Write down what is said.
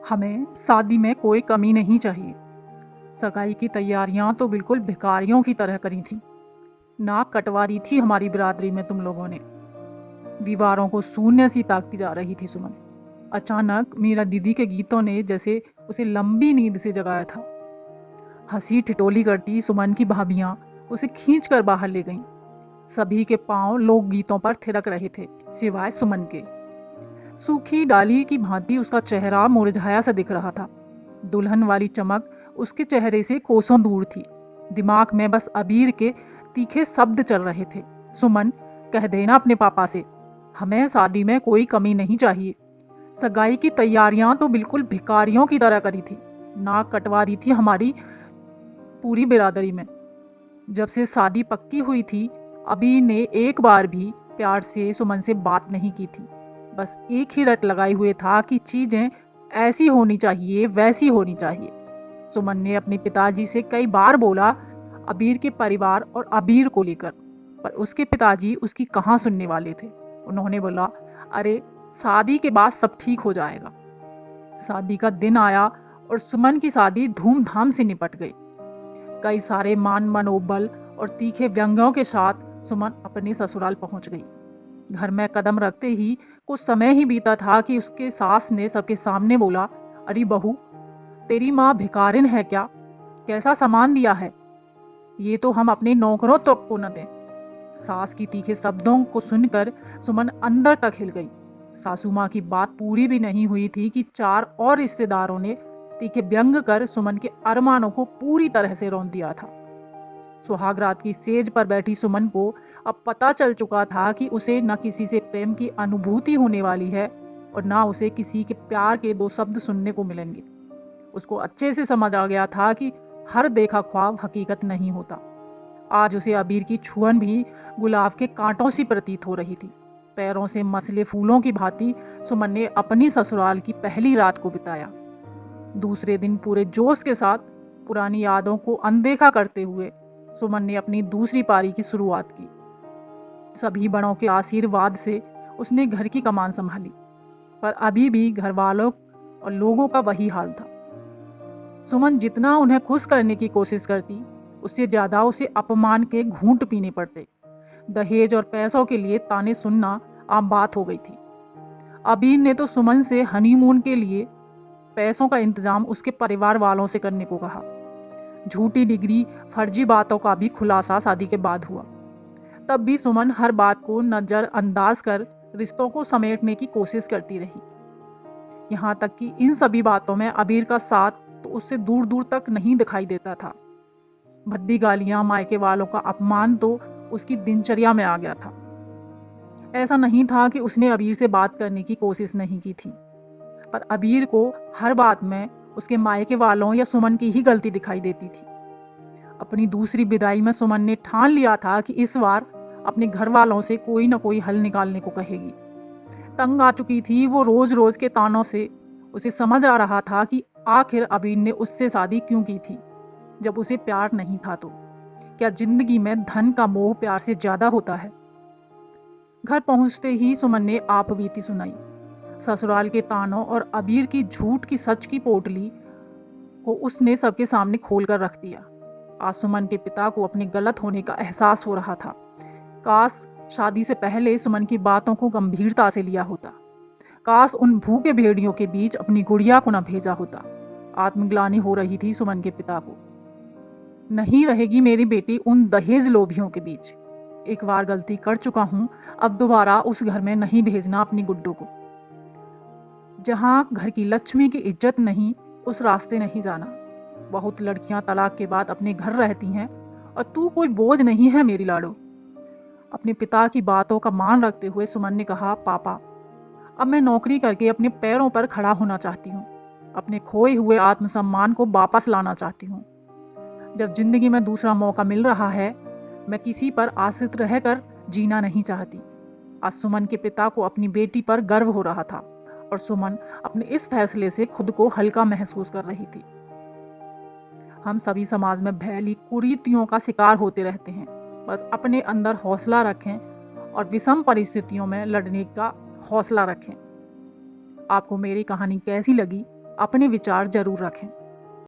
हमें शादी में कोई कमी नहीं चाहिए। सगाई की तैयारियां तो बिल्कुल भिखारियों की तरह करी थी। नाक कटवा दी थी हमारी बिरादरी में तुम लोगों ने। दीवारों को शून्य सी ताकती जा रही थी सुमन। अचानक मीरा दीदी के गीतों ने जैसे उसे लंबी नींद से जगाया था। हंसी ठिठोली करती सुमन की भाभियां उसे खींच कर बाहर ले गईं। सभी के पांव लोक गीतों पर थिरक रहे थे सिवाय सुमन के। सूखी डाली की भांति उसका चेहरा मुरझाया सा दिख रहा था। दुल्हन वाली चमक उसके चेहरे से कोसों दूर थी। दिमाग में बस अबीर के तीखे शब्द चल रहे थे। सुमन, कह देना अपने पापा से, हमें शादी में कोई कमी नहीं चाहिए। सगाई की तैयारियां तो बिल्कुल भिखारियों की तरह करी थी। नाक कटवा दी थी हमारी पूरी बिरादरी में। जब से शादी पक्की हुई थी, अबीर ने एक बार भी प्यार से सुमन से बात नहीं की थी। बस एक ही रट लगाए हुए था कि चीजें ऐसी होनी चाहिए, वैसी होनी चाहिए। सुमन ने अपने पिताजी से कई बार बोला अबीर के परिवार और अबीर को लेकर, पर उसके पिताजी उसकी कहाँ सुनने वाले थे। उन्होंने बोला, अरे शादी के बाद सब ठीक हो जाएगा। शादी का दिन आया और सुमन की शादी धूमधाम से निपट गई। कई सारे मान मनोबल और तीखे व्यंग्यों के साथ सुमन अपने ससुराल पहुंच गई। घर में कदम रखते ही कुछ समय ही बीता था कि उसके सास ने सबके सामने बोला, अरे बहू, तेरी माँ भिखारिन है क्या? कैसा सामान दिया है? ये तो हम अपने नौकरों तक को न दें। सास की तीखे शब्दों को सुनकर सुमन अंदर तक हिल गई। सासू माँ की बात पूरी भी नहीं हुई थी कि चार और रिश्तेदारों ने तीखे व्यंग कर सुमन के अरमानों को पूरी तरह से रौंद दिया था। सुहाग रात की सेज पर बैठी सुमन को अब पता चल चुका था कि उसे न किसी से प्रेम की अनुभूति होने वाली है और न उसे किसी के प्यार के दो शब्द सुनने को मिलेंगे। उसको अच्छे से समझ आ गया था कि हर देखा ख्वाब हकीकत नहीं होता। आज उसे अबीर की छुअन भी गुलाब के कांटों सी प्रतीत हो रही थी। पैरों से मसले फूलों की भांति सुमन ने अपनी ससुराल की पहली रात को बिताया। दूसरे दिन पूरे जोश के साथ पुरानी यादों को अनदेखा करते हुए सुमन ने अपनी दूसरी पारी की शुरुआत की। सभी बड़ों के आशीर्वाद से उसने घर की कमान संभाली, पर अभी भी घर वालों और लोगों का वही हाल था। सुमन जितना उन्हें खुश करने की कोशिश करती, उससे ज्यादा उसे अपमान के घूंट पीने पड़ते। दहेज और पैसों के लिए ताने सुनना आम बात हो गई थी। अबीर ने तो सुमन से हनीमून के लिए पैसों का इंतजाम उसके परिवार वालों से करने को कहा। झूठी डिग्री, फर्जी बातों का भी खुलासा शादी के बाद हुआ। तब भी सुमन हर बात को नजरअंदाज कर रिश्तों को समेटने की कोशिश करती रही। यहाँ तक कि इन सभी बातों में अबीर का साथ तो उससे दूर दूर तक नहीं दिखाई देता था। भद्दी गालियां, मायके वालों का अपमान तो उसकी दिनचर्या में आ गया था। ऐसा नहीं था कि उसने अबीर से बात करने की कोशिश नहीं की थी, पर अबीर को हर बात में उसके मायके वालों या सुमन की ही गलती दिखाई देती थी। अपनी दूसरी विदाई में सुमन ने ठान लिया था कि इस बार अपने घर वालों से कोई न कोई हल निकालने को कहेगी। तंग आ चुकी थी वो रोज रोज के तानों से। उसे समझ आ रहा था कि आखिर अबीर ने उससे शादी क्यों की थी जब उसे प्यार नहीं था। तो क्या जिंदगी में धन का मोह प्यार से ज्यादा होता है? घर पहुंचते ही सुमन ने आप बीती सुनाई। ससुराल के तानों और अबीर की झूठ की सच की पोटली को उसने सबके सामने खोल कर रख दिया। आज सुमन के पिता को अपने गलत होने का एहसास हो रहा था। काश शादी से पहले सुमन की बातों को गंभीरता से लिया होता। काश उन भूखे भेड़ियों के बीच अपनी गुड़िया को न भेजा होता। आत्मग्लानि हो रही थी सुमन के पिता को। नहीं रहेगी मेरी बेटी उन दहेज लोभियों के बीच। एक बार गलती कर चुका हूं, अब दोबारा उस घर में नहीं भेजना अपनी गुड्डू को। जहां घर की लक्ष्मी की इज्जत नहीं, उस रास्ते नहीं जाना। बहुत लड़कियां तलाक के बाद अपने घर रहती हैं और तू कोई बोझ नहीं है मेरी लाडो। अपने पिता की बातों का मान रखते हुए सुमन ने कहा, पापा, अब मैं नौकरी करके अपने पैरों पर खड़ा होना चाहती हूँ। अपने खोए हुए आत्मसम्मान को वापस लाना चाहती हूँ। जब जिंदगी में दूसरा मौका मिल रहा है, मैं किसी पर आश्रित रहकर जीना नहीं चाहती। आज सुमन के पिता को अपनी बेटी पर गर्व हो रहा था और सुमन अपने इस फैसले से खुद को हल्का महसूस कर रही थी। हम सभी समाज में फैली कुरीतियों का शिकार होते रहते हैं। बस अपने अंदर हौसला रखें और विषम परिस्थितियों में लड़ने का हौसला रखें। आपको मेरी कहानी कैसी लगी अपने विचार जरूर रखें।